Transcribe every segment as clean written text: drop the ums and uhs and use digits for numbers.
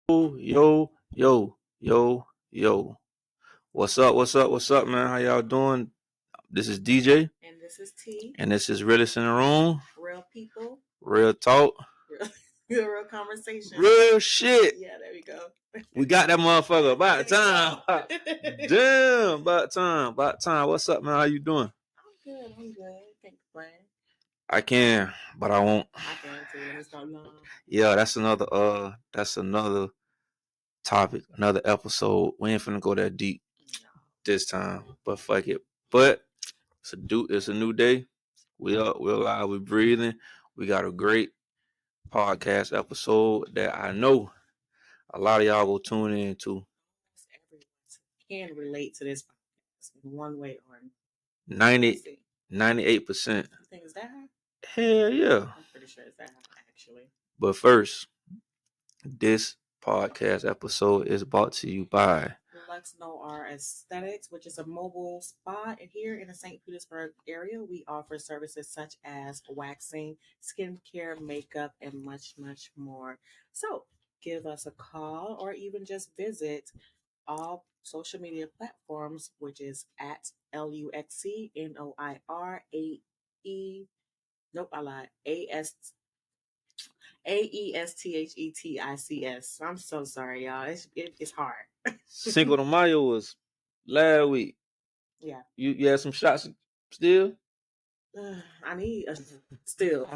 Yo. What's up? What's up, man? How y'all doing? This is DJ, And this is T. and this is Realist in the Room. Real people, Real talk. real conversation. Real shit. Yeah, there we go. We got that motherfucker. About time. Damn, about time. What's up, man? How you doing? I'm good. Can't complain. I can, but I won't. I can too. Let me start long. Yeah, that's another topic, another episode. We ain't finna go that deep this time, but fuck it. But it's a new day. We're alive, we're breathing. We got a great podcast episode that I know a lot of y'all will tune in to. Everyone can relate to this podcast in one way or another. 90, 98%. You think it's that high? Hell yeah. I'm pretty sure it's that high, actually. But first, this podcast episode is brought to you by Lux Noir Aesthetics, which is a mobile spa here in the St. Petersburg area. We offer services such as waxing, skincare, makeup, and much, much more. So give us a call or even just visit all social media platforms, which is at LuxNoiraAE. Nope, I lied. AESTHETICS. I'm so sorry, y'all. It's hard. Cinco de Mayo was last week. Yeah. You had some shots still? I need still.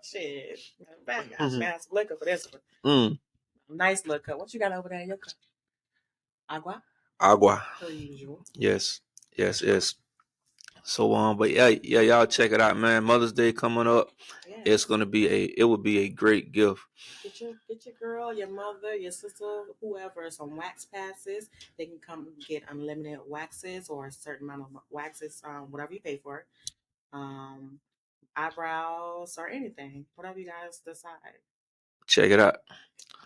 Shit. Back, I should have some liquor for this one. Nice liquor. What you got over there in your cup? Agua. Per usual. Yes. So but yeah, y'all check it out, man. Mother's Day coming up. Yes. It would be a great gift. Get your girl, your mother, your sister, whoever, some wax passes. They can come get unlimited waxes or a certain amount of waxes, whatever you pay for. Eyebrows or anything, whatever you guys decide. Check it out.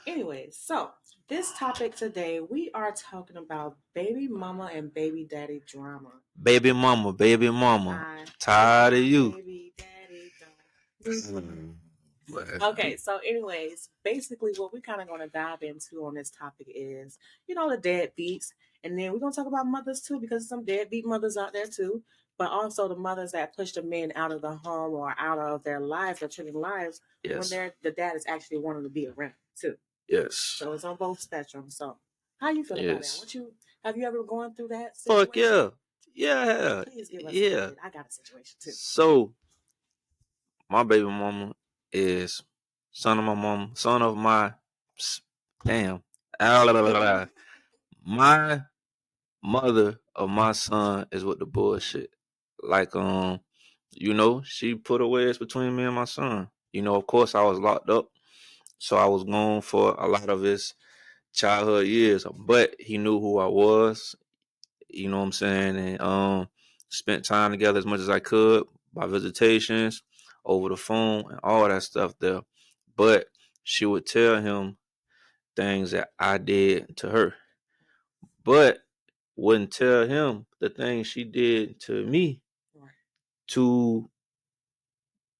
Anyways, so this topic today, we are talking about baby mama and baby daddy drama. Baby mama. Tired of you. Baby daddy. Okay, so anyways, basically what we're kind of going to dive into on this topic is, the deadbeats. And then we're going to talk about mothers too, because some deadbeat mothers out there too. But also the mothers that push the men out of the home or out of their lives, their children's lives, yes, when the dad is actually wanting to be around too. Yes. So it's on both spectrums. So how you feel about that? Have you ever gone through that situation? Fuck yeah. Yeah. Please give us a I got a situation too. So my baby mama is son of my mom, son of my damn. My mother of my son is with the bullshit. Like she put a wedge between me and my son. Of course I was locked up. So I was gone for a lot of his childhood years. But he knew who I was, you know what I'm saying, and spent time together as much as I could by visitations, over the phone, and all that stuff there. But she would tell him things that I did to her, but wouldn't tell him the things she did to me to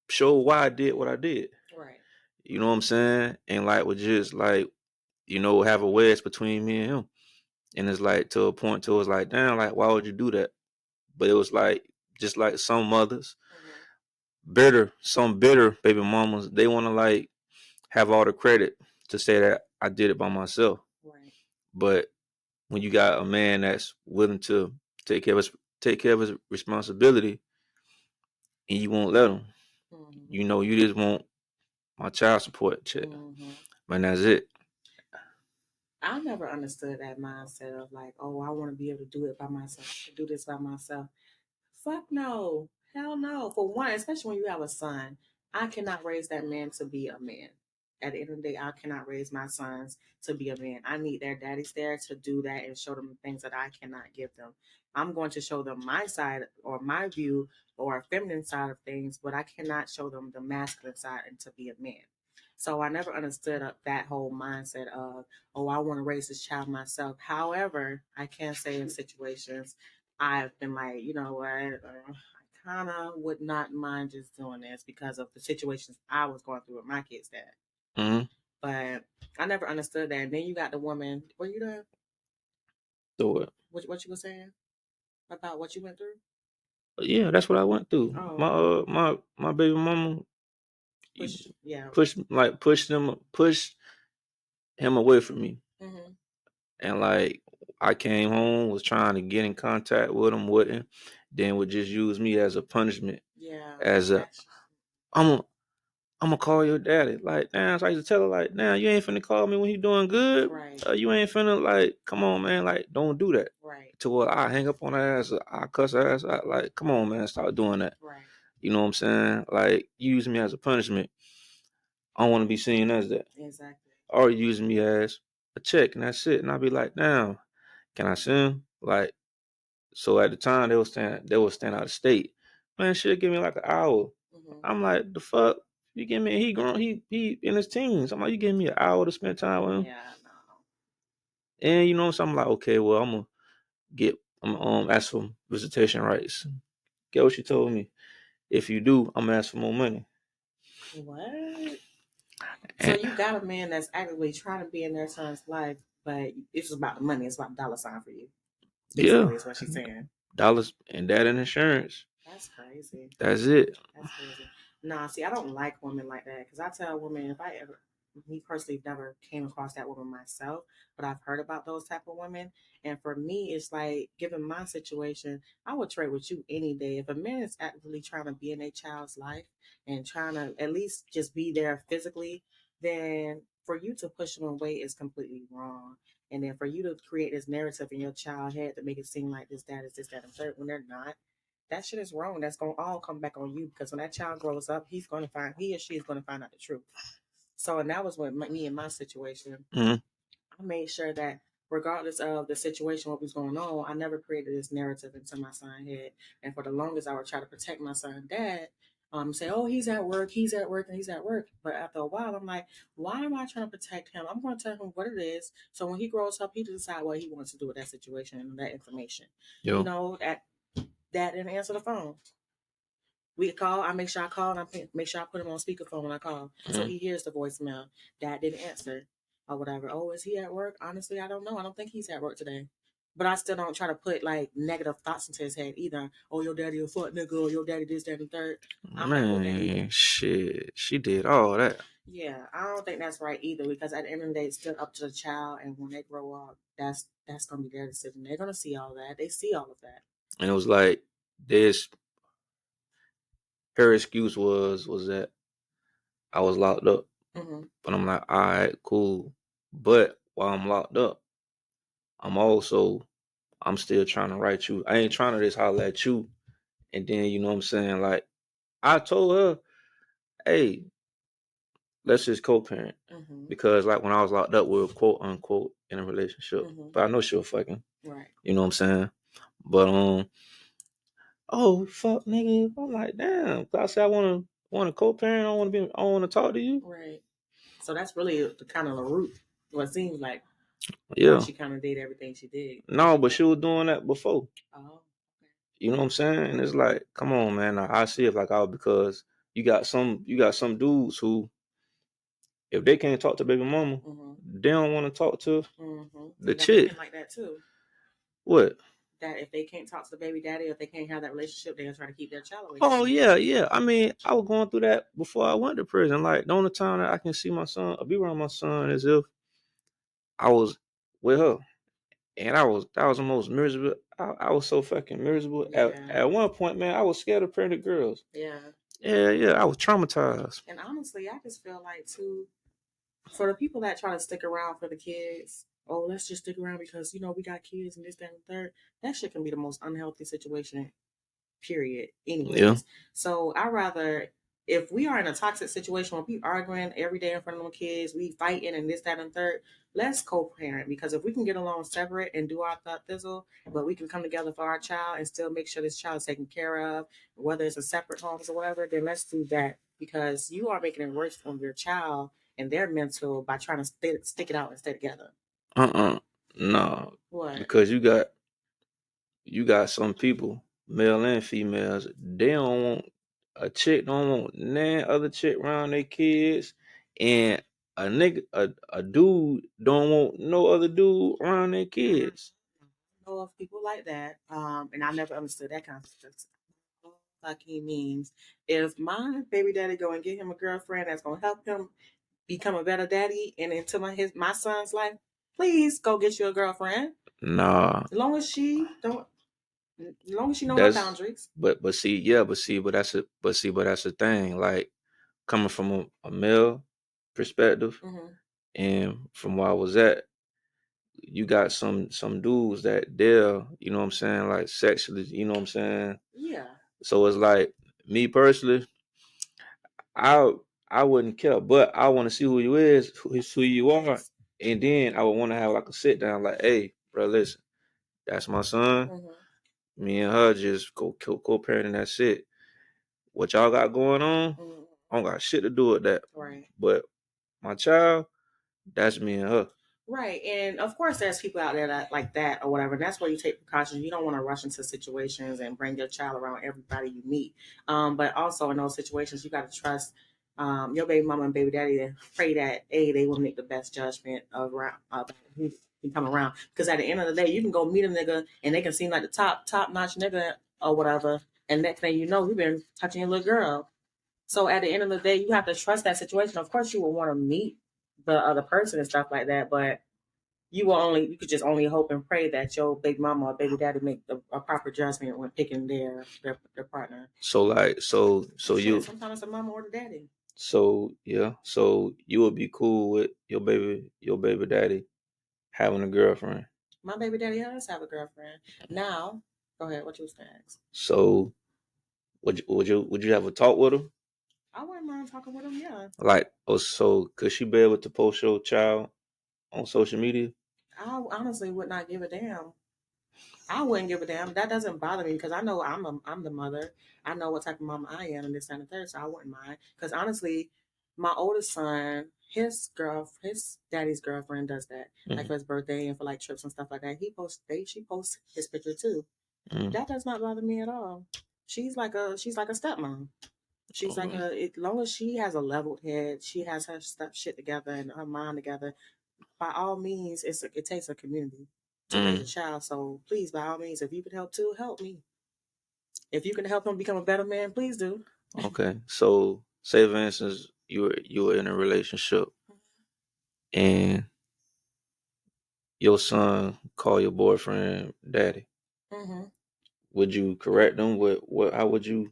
show why I did what I did. Right. You know what I'm saying? And would just have a wedge between me and him. And it's to a point to it's damn, why would you do that? But it was just like some mothers, some bitter baby mamas, they want to have all the credit to say that I did it by myself. Right. But when you got a man that's willing to take care of his responsibility, and you won't let him, you just want my child support check, and that's it. I never understood that mindset of I want to be able to do it by myself. I can do this by myself. Fuck no. Hell no. For one, especially when you have a son, I cannot raise that man to be a man. At the end of the day, I cannot raise my sons to be a man. I need their daddies there to do that and show them the things that I cannot give them. I'm going to show them my side or my view or a feminine side of things, but I cannot show them the masculine side and to be a man. So I never understood that whole mindset of, I want to raise this child myself. However, I can say in situations, I've been you know what, I kind of would not mind just doing this because of the situations I was going through with my kids' dad. Mm-hmm. But I never understood that. And then you got the woman. Were you there? So What you were saying about what you went through? yeah, that's what I went through. Oh, My okay. my baby mama Push. Yeah. pushed him away from me, Mm-hmm. and like I came home, was trying to get in contact with him, wouldn't, then would just use me as a punishment, Yeah. as a That's I'm a I'm gonna call your daddy. Like, damn, so I used to tell her, like, damn, you ain't finna call me when he doing good. right. You ain't finna, like, come on, man, like, don't do that. Right. To where I hang up on her ass, I cuss her ass out. Like, come on, man, stop doing that. Right. You know what I'm saying? Like, use me as a punishment. I don't want to be seen as that. Exactly. Or use me as a check, and that's it. And I'll be like, damn, can I send? Like, so at the time they was staying out of state. Man, she'll give me like an hour. Mm-hmm. I'm like, the fuck? You give me he grown, he in his teens. I'm like, you give me an hour to spend time with him. Yeah. No. And you know, so I'm like, okay, well, I'm ask for visitation rights. Get what she told me. If you do, I'm gonna ask for more money. What? So And you got a man that's actively trying to be in their son's life, but it's just about the money. It's about the dollar sign for you. yeah, Basically, is what she's saying. dollars and that and insurance. That's crazy. That's it. That's crazy. Nah, see, I don't like women like that because I tell women if I ever, me personally, never came across that woman myself, but I've heard about those type of women. And for me, it's like, given my situation, I would trade with you any day. If a man is actively trying to be in a child's life and trying to at least just be there physically, then for you to push them away is completely wrong. And then for you to create this narrative in your child head to make it seem like this, that is this, that, and third when they're not, that shit is wrong. That's gonna all come back on you because when that child grows up, he or she is gonna find out the truth. So, and that was what me and my situation. Mm-hmm. I made sure that regardless of the situation, what was going on, I never created this narrative into my son's head. And for the longest, I would try to protect my son's dad. Say, oh, he's at work, and he's at work. But after a while, I'm like, why am I trying to protect him? I'm going to tell him what it is. So when he grows up, he decide what he wants to do with that situation and that information. You Yo. know, that didn't answer the phone. We call. I make sure I call and make sure I put him on speakerphone when I call, so Mm-hmm. he hears the voicemail. Dad didn't answer or whatever. Oh, is he at work? Honestly, I don't know. I don't think he's at work today. But I still don't try to put like negative thoughts into his head either. Oh, your daddy a fuck nigga, or your daddy this, that, and third. I'm not with that either. Man, shit, she did all that. Yeah, I don't think that's right either because at the end of the day, it's still up to the child, and when they grow up, that's gonna be their decision. They're gonna see all that. They see all of that. And it was like this. Her excuse was that I was locked up. Mm-hmm. But I'm like, all right, cool. But while I'm locked up, I'm also I'm still trying to write you. I ain't trying to just holler at you. And then you know what I'm saying? Like I told her, hey, let's just co-parent. Mm-hmm. Because like when I was locked up, we were quote unquote in a relationship. Mm-hmm. But I know she was fucking. Right. You know what I'm saying? But oh fuck nigga. I'm like, damn. I said I wanna co-parent, I wanna talk to you. Right. So that's really the kind of the root. What it seems like why Yeah. she kind of did everything she did because No, she but wanted. she was doing that before. Oh, You know what I'm saying? And it's like, come on, man. I see it like, oh, because you got some dudes who, if they can't talk to baby mama, okay. Mm-hmm. they don't want to talk to Mm-hmm. the You got chick. women like that too. What? That if they can't talk to the baby daddy, or if they can't have that relationship, they're gonna try to keep their child away from Oh them. yeah, yeah. I mean, I was going through that before I went to prison. Like the only time that I can see my son, or be around my son, is if I was with her, and that was the most miserable. I was so fucking miserable. Yeah. At one point, man, I was scared of pregnant girls. Yeah. Yeah, yeah. I was traumatized. And honestly, I just feel like too for the people that try to stick around for the kids. Oh, let's just stick around because we got kids and this, that, and the third. That shit can be the most unhealthy situation period Yeah. anyways. So I rather if we are in a toxic situation where we arguing every day in front of them kids, we fighting and this, that, and third, let's co-parent because if we can get along separate and do our thought thizzle, but we can come together for our child and still make sure this child is taken care of, whether it's a separate homes or whatever, then let's do that because you are making it worse on your child and their mental by trying to stick it out and stay together. No. What? Because you got some people, male and females, they don't want a chick, don't want none other chick around their kids. And a dude don't want no other dude around their kids. I know of people like that, and I never understood that concept. Like he means, if my baby daddy go and get him a girlfriend that's gonna help him become a better daddy and into my son's life, please go get you a girlfriend. Nah, As long as she don't, as long as she know her that's boundaries. but see, yeah, but that's the thing. Like coming from a male perspective, Mm-hmm. and from where I was at, you got some dudes that they're, you know what I'm saying, like sexually, you know what I'm saying. Yeah. So it's like me personally, I I wouldn't care, but I want to see who you is, who you are, and then I would want to have like a sit down, like, hey, bro, listen, that's my son. Mm-hmm. Me and her just co-parenting. That's it. What y'all got going on? Mm-hmm. I don't got shit to do with that. Right. But my child, that's me and her. Right. And of course, there's people out there that like that or whatever. And that's where you take precautions. You don't want to rush into situations and bring your child around everybody you meet. But also in those situations, you got to trust your baby mama and baby daddy and pray that they will make the best judgment around who can come around. Because at the end of the day, you can go meet a nigga and they can seem like the top notch nigga or whatever. And next thing you know, you've been touching your little girl. So at the end of the day, you have to trust that situation. Of course, you will want to meet the other person and stuff like that, but you could just only hope and pray that your baby mama or baby daddy make a proper judgment when picking their partner. So like, so Shit, you, sometimes it's the mama or the daddy. so yeah, so you would be cool with your baby daddy having a girlfriend. My baby daddy does have a girlfriend. Now, go ahead. What you was next? So would you have a talk with him? I wouldn't mind talking with him. Yeah, Like, oh, so could she be able to post your child on social media? I honestly would not give a damn. I wouldn't give a damn. That doesn't bother me because I know I'm the mother. I know what type of mom I am and this and the third, so I wouldn't mind. Because honestly, my oldest son, his daddy's girlfriend does that. Like Mm-hmm. for his birthday and for like trips and stuff like that. She posts his picture too. Mm-hmm. That does not bother me at all. She's like a stepmom. She's like Okay. as long as she has a leveled head, she has her stuff shit together and her mind together, by all means, it takes a community to raise a Mm-hmm. child. So please, by all means, if you can help too, help me. If you can help him become a better man, please do. Okay. So say for instance you were in a relationship and your son call your boyfriend daddy. Mm-hmm. Would you correct them? What how would you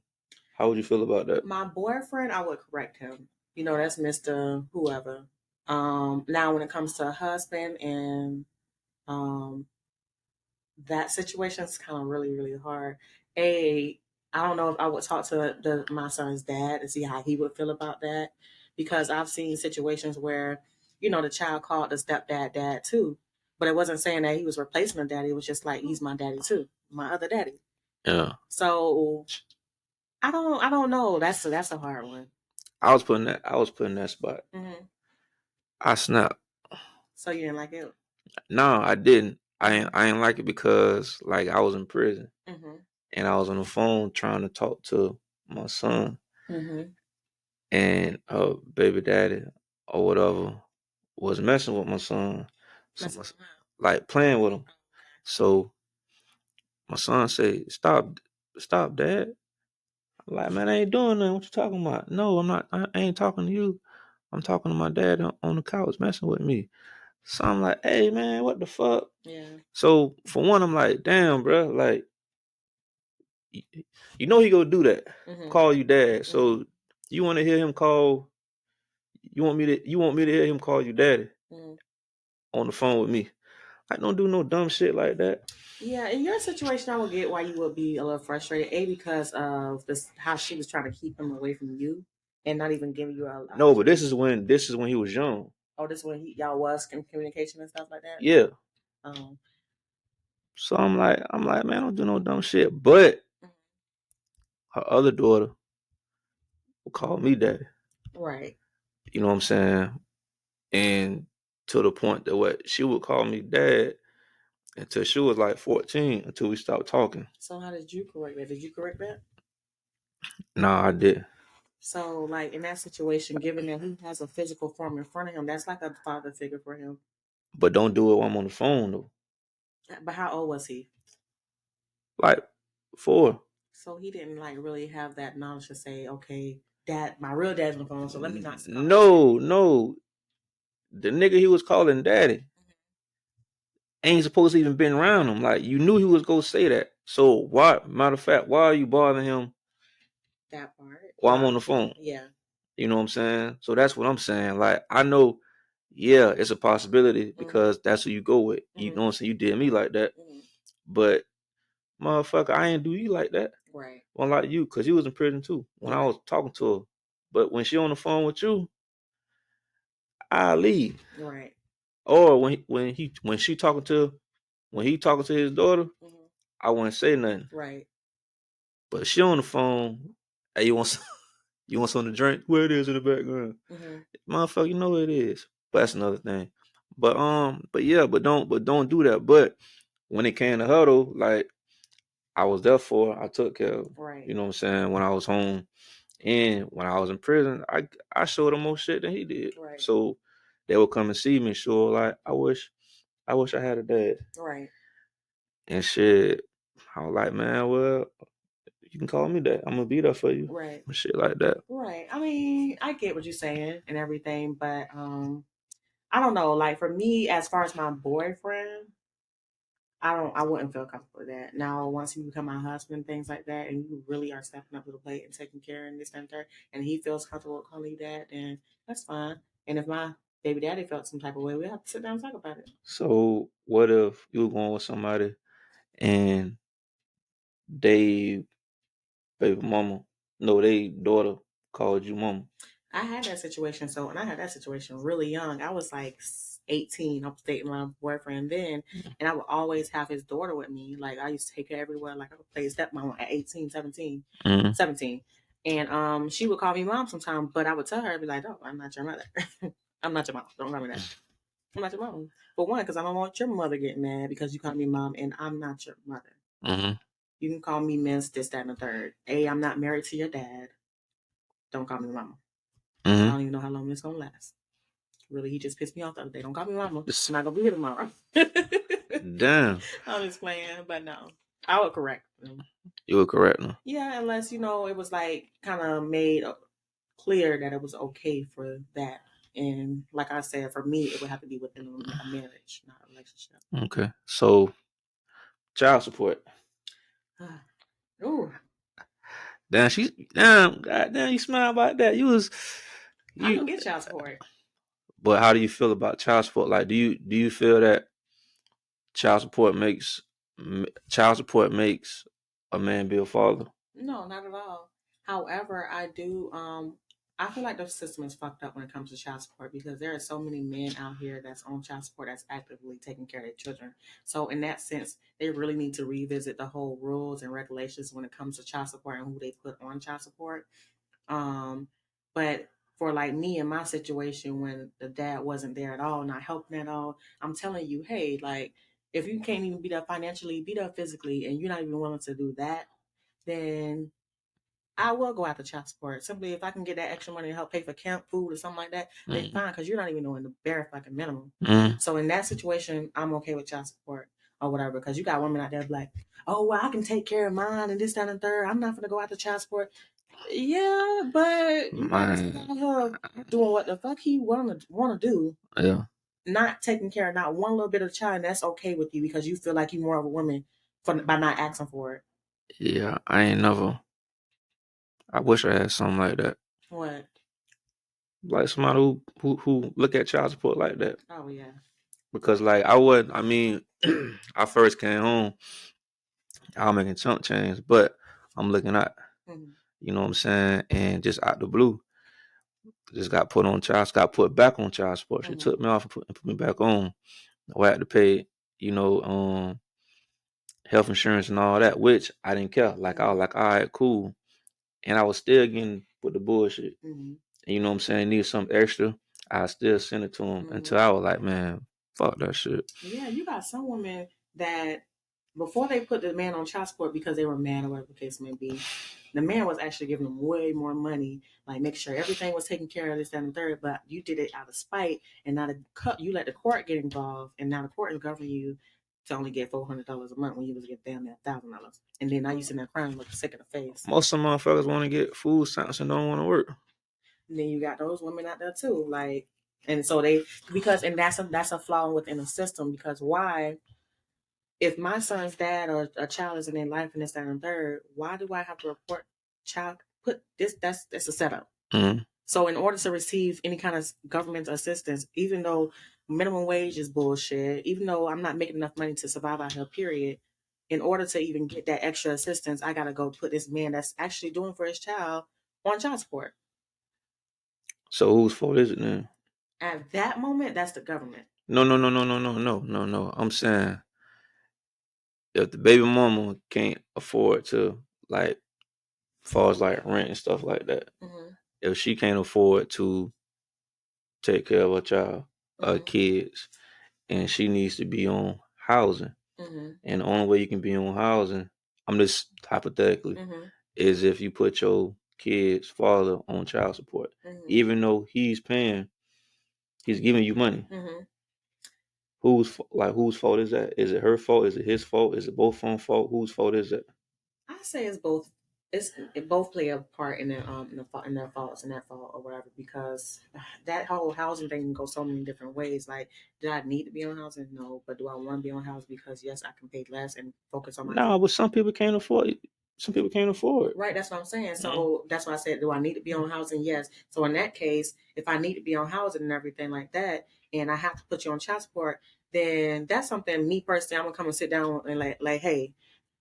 feel about that? My boyfriend, I would correct him. That's Mister Whoever. Now when it comes to a husband and um, that situation is kind of really, really hard. A, I don't know if I would talk to my son's dad and see how he would feel about that, because I've seen situations where, the child called the stepdad dad too, but it wasn't saying that he was replacing the daddy. It was just like he's my daddy too, my other daddy. Yeah. So I don't know. That's a hard one. I was put in that spot. Hmm. I snapped. So you didn't like it? No, I didn't. I ain't, Hmm. I ain't like it because like I was in prison Hmm. and I was on the phone trying to talk to my son Hmm. and baby daddy or whatever was messing with my son. So Messing my, with him. like playing with him. So my son said, stop, dad. I'm like, man, I ain't doing nothing. What you talking about? No, I'm not. I ain't talking to you. I'm talking to my dad on the couch messing with me. So I'm like, hey, man, what the fuck? Yeah. So for one, I'm like, damn, bro, like, you know he gonna do that. Hmm. Call you dad. Hmm. So you want to hear him call? You want me to hear him call you daddy Hmm. on the phone with me? I don't do no dumb shit like that. Yeah, in your situation, I would get why you would be a little frustrated. A, because of this, how she was trying to keep him away from you and not even giving you a No, but this is when he was young. oh, this when y'all was communication and stuff like that. Yeah. Um, So I'm like, man, I don't do no dumb shit. But her other daughter will call me daddy. right. You know what I'm saying? And to the point that what she would call me dad until she was like 14 until we stopped talking. So how did you correct that? Did you correct that? Nah, I did. So, like in that situation, given that he has a physical form in front of him, that's like a father figure for him. But don't do it while I'm on the phone though. But how old was he? Like 4. So he didn't like really have that knowledge to say, okay, dad, my real dad's on the phone, so let me not call him daddy. No. The nigga he was calling daddy ain't supposed to even been around him. Like you knew he was gonna say that. So why? Matter of fact, why are you bothering him That part. while I'm on the phone? Yeah. You know what I'm saying? So that's what I'm saying. Like I know, yeah, it's a possibility because that's who you go with. You know what I'm saying? You did me like that, but motherfucker, I ain't do you like that. Right. Well, like you, cause you was in prison too when I was talking to her. But when she on the phone with you, I leave. Right. Or when she talking to when he talking to his daughter, I wouldn't say nothing. Right. But she on the phone. Hey, you want some, you want something to drink? Where it is in the background, motherfucker. You know what it is. But that's another thing. But yeah, but don't do that. But when it came to huddle, like I was there for her, I took care of her. Right. You know what I'm saying? When I was home and when I was in prison, I showed him more shit than he did. Right. So they would come and see me, sure, like I wish I had a dad. Right. And shit. I was like, man, well, you can call me that. I'm gonna be there for you. Right. And shit like that. Right. I mean, I get what you're saying and everything, but I don't know. Like for me, as far as my boyfriend, I wouldn't feel comfortable with that. Now, once you become my husband, things like that, and you really are stepping up to the plate and taking care and this and that, and he feels comfortable calling you that, then that's fine. And if my baby daddy felt some type of way, we have to sit down and talk about it. So what if you were going with somebody and they baby mama, no, they daughter called you mama? I had that situation. So, and I had that situation really young. I was like 18. I was dating my boyfriend then, and I would always have his daughter with me. Like, I used to take her everywhere. Like, I would play stepmom at 18, 17, 17. And she would call me mom sometimes, but I would tell her, I'd be like, oh, I'm not your mother. I'm not your mom. Don't call me that. I'm not your mom. For one, because I don't want your mother getting mad because you call me mom, and I'm not your mother. You can call me miss, this, that, and the third. A, I'm not married to your dad. Don't call me mama. I don't even know how long this gonna last. Really, he just pissed me off the other day. Don't call me mama. I'm not gonna be here tomorrow. Damn. I'm just playing, but no, I would correct them. You were correct, no? Yeah, unless it was like kind of made clear that it was okay for that. And like I said, for me, it would have to be within a marriage, not a relationship. Okay. So child support. Ooh, Goddamn, you smile about that. I You can get child support. But how do you feel about child support? Like do you feel that child support makes child support makes a man be a father? No, not at all. However, I do. I feel like the system is fucked up when it comes to child support because there are so many men out here that's on child support that's actively taking care of their children. So, in that sense, they really need to revisit the whole rules and regulations when it comes to child support and who they put on child support. Um, but for like me in my situation when the dad wasn't there at all, not helping at all, I'm telling you, hey, like if you can't even be there financially, be there physically, and you're not even willing to do that, then I will go after child support. Simply, if I can get that extra money to help pay for camp food or something like that, then fine, because you're not even doing the bare fucking minimum. So in that situation, I'm okay with child support or whatever, because you got women out there like, oh, well, I can take care of mine and this, that, and third. I'm not going to go after child support. Yeah, but you got this Man, guy here doing what the fuck he want to do, yeah, not taking care of not one little bit of the child, and that's okay with you because you feel like you're more of a woman by not asking for it. yeah. I ain't never. I wish I had something like that. What? Like somebody who look at child support like that. Oh yeah. Because like I would. I mean, I first came home. I was making chunk change, but I'm looking at. Mm-hmm. You know what I'm saying? And just out the blue, just got put back on child support. She Mm-hmm. took me off and put me back on. I had to pay, health insurance and all that, which I didn't care. Like I was like, all right, cool. And I was still getting with the bullshit. Mm-hmm. And you know what I'm saying? Need something extra. I still send it to him Mm-hmm. until I was like, man, fuck that shit. Yeah, you got some women that before they put the man on child support because they were mad or whatever the case may be, the man was actually giving them way more money, like make sure everything was taken care of, this, that, and the third. But you did it out of spite, and now you let the court get involved, and now the court is governing you to only get $400 a month when you was getting damn near $1,000, and then now you sitting there crying, looking sick in the face. Most of them motherfuckers want to get food stamps and don't want to work. And then you got those women out there too, like, and so and that's a flaw within the system, because why? If my son's dad or a child is in their life and this, that, and the third, why do I have to report child? Put this. That's a setup. Mm-hmm. So in order to receive any kind of government assistance, even though minimum wage is bullshit, even though I'm not making enough money to survive out here, period, in order to even get that extra assistance, I gotta go put this man that's actually doing for his child on child support. So whose fault is it then? At that moment, that's the government. No. I'm saying if the baby mama can't afford to, like, far as like rent and stuff like that, if she can't afford to take care of her child, kids, and she needs to be on housing, and the only way you can be on housing, I'm just hypothetically, is if you put your kid's father on child support, even though he's giving you money. Whose fault is that? Is it her fault? Is it his fault? Is it both of them fault? Whose fault is it? I say it's both. It both play a part in their faults and that fault or whatever, because that whole housing thing can go so many different ways. Like, did I need to be on housing? No, but do I want to be on housing because yes, I can pay less and focus on my No, but some people can't afford it. Some people can't afford it. Right, that's what I'm saying. So that's why I said, do I need to be on housing? Yes. So in that case, if I need to be on housing and everything like that, and I have to put you on child support, then that's something me personally, I'm gonna come and sit down and like, hey,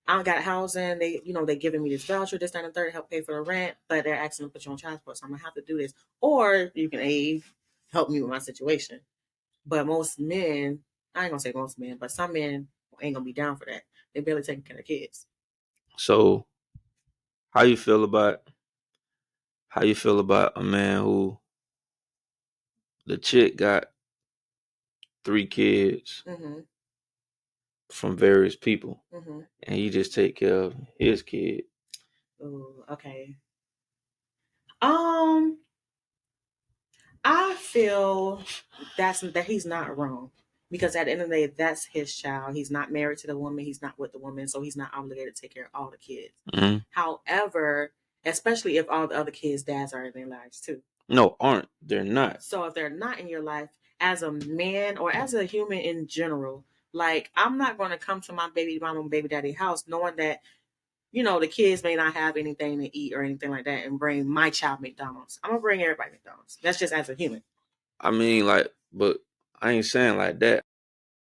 I don't got housing. They giving me this voucher, this, that, and the third, to help pay for the rent, but they're asking to put you on child support, so I'm gonna have to do this. Or you can help me with my situation. But most men, I ain't gonna say most men, but some men ain't gonna be down for that. They barely taking care of kids. So how you feel about a man who the chick got 3 kids from various people, and he just take care of his kid? Oh, okay. I feel that he's not wrong, because at the end of the day, that's his child. He's not married to the woman. He's not with the woman, so he's not obligated to take care of all the kids. However, especially if all the other kids' dads are in their lives too. No, aren't. They're not. So if they're not in your life, as a man or as a human in general, like, I'm not going to come to my baby mama and baby daddy house knowing that the kids may not have anything to eat or anything like that, and bring my child McDonald's. I'm gonna bring everybody McDonald's. That's just as a human. I mean, like, but I ain't saying like that.